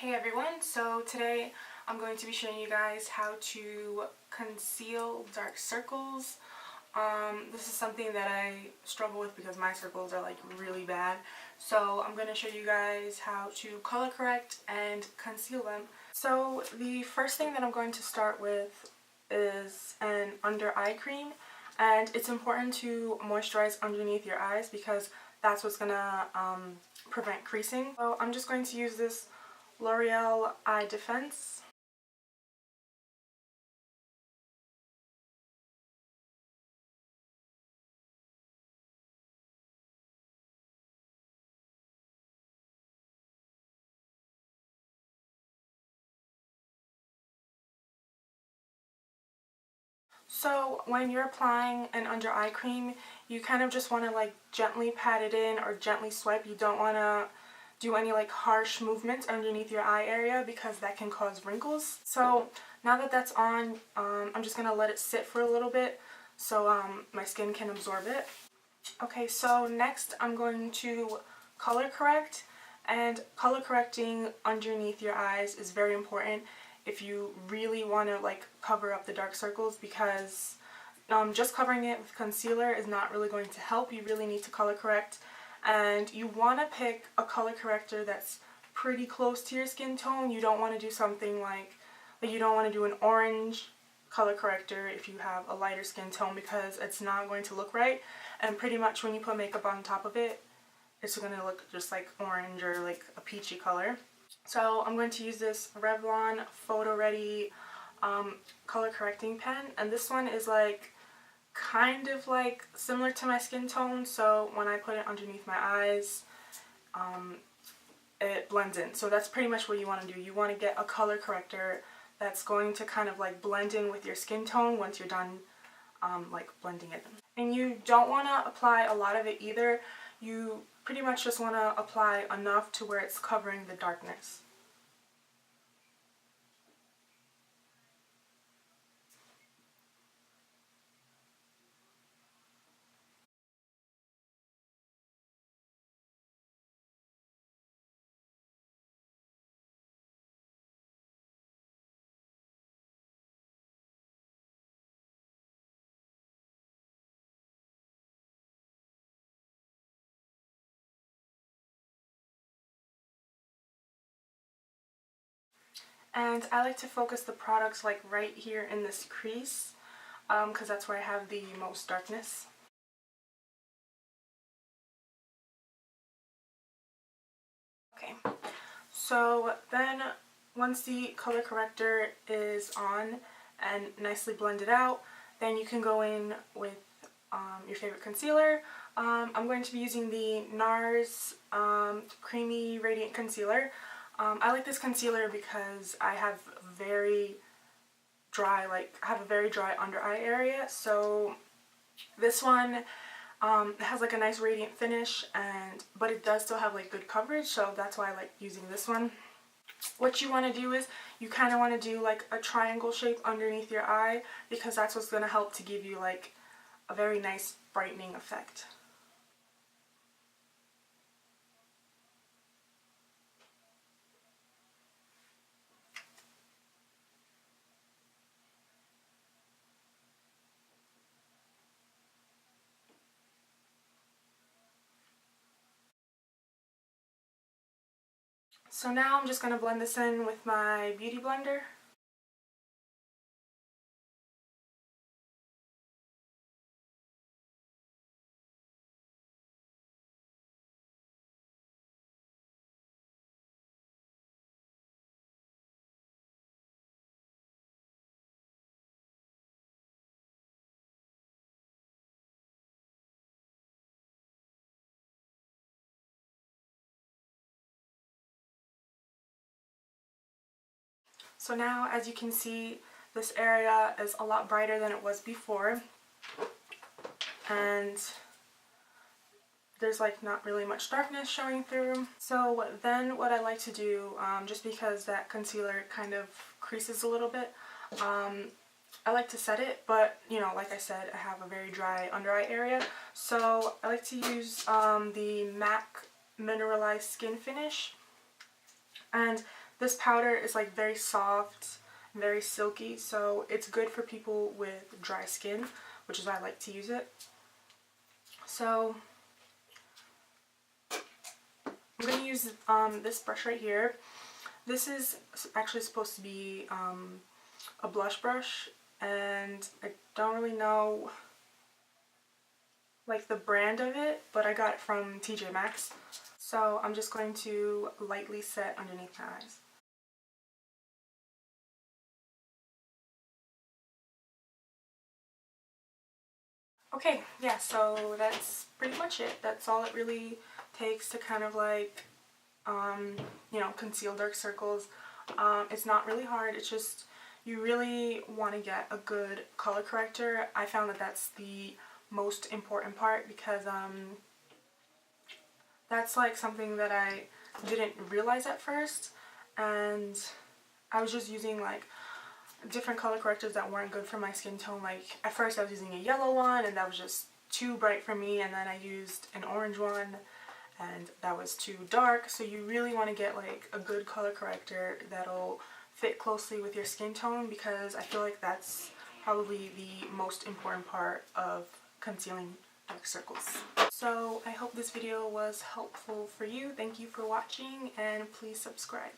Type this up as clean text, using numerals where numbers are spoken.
Hey everyone, so today I'm going to be showing you guys how to conceal dark circles. This is something that I struggle with because my circles are like really bad. So I'm going to show you guys how to color correct and conceal them. So the first thing that I'm going to start with is an under eye cream, and it's important to moisturize underneath your eyes because that's what's going to prevent creasing. So I'm just going to use this Loreal Eye Defense. So when you're applying an under eye cream, you kind of just want to like gently pat it in or gently swipe. You don't want to do any like harsh movements underneath your eye area because that can cause wrinkles. So now that that's on, I'm just going to let it sit for a little bit so my skin can absorb it. Okay, so next I'm going to color correct, and color correcting underneath your eyes is very important if you really want to like cover up the dark circles, because just covering it with concealer is not really going to help. You really need to color correct, and you want to pick a color corrector that's pretty close to your skin tone. You don't want to do something like you don't want to do an orange color corrector if you have a lighter skin tone, because it's not going to look right, and pretty much when you put makeup on top of it, it's going to look just like orange or like a peachy color. So I'm going to use this Revlon Photoready color correcting pen, and this one is like kind of like similar to my skin tone, so when I put it underneath my eyes, it blends in. So that's pretty much what you want to do. You want to get a color corrector that's going to kind of like blend in with your skin tone once you're done like blending it. And you don't want to apply a lot of it either. You pretty much just want to apply enough to where it's covering the darkness. And I like to focus the products like right here in this crease, because that's where I have the most darkness. Okay, so then once the color corrector is on and nicely blended out, then you can go in with your favorite concealer. I'm going to be using the Nars Creamy Radiant Concealer. I like this concealer because I have very dry, I have a very dry under eye area, so this one it has like a nice radiant finish, but it does still have like good coverage, so that's why I like using this one. What you want to do is you kind of want to do like a triangle shape underneath your eye, because that's what's going to help to give you like a very nice brightening effect. So now I'm just going to blend this in with my beauty blender. So now, as you can see, this area is a lot brighter than it was before, and there's like not really much darkness showing through. So then what I like to do, just because that concealer kind of creases a little bit, I like to set it, but you know, like I said, I have a very dry under eye area, so I like to use the MAC Mineralize Skin Finish, and This powder is like very soft, very silky, so it's good for people with dry skin, which is why I like to use it. So I'm going to use this brush right here. This is actually supposed to be a blush brush, and I don't really know like the brand of it, but I got it from TJ Maxx. So I'm just going to lightly set underneath my eyes. Okay, yeah, so that's pretty much it. That's all it really takes to kind of like, you know, conceal dark circles. It's not really hard. It's just you really want to get a good color corrector. I found that that's the most important part because that's like something that I didn't realize at first, and I was just using like different color correctors that weren't good for my skin tone. Like at first I was using a yellow one and that was just too bright for me, and then I used an orange one and that was too dark. So you really want to get like a good color corrector that'll fit closely with your skin tone, because I feel like that's probably the most important part of concealing dark circles. So I hope this video was helpful for you. Thank you for watching, and please subscribe.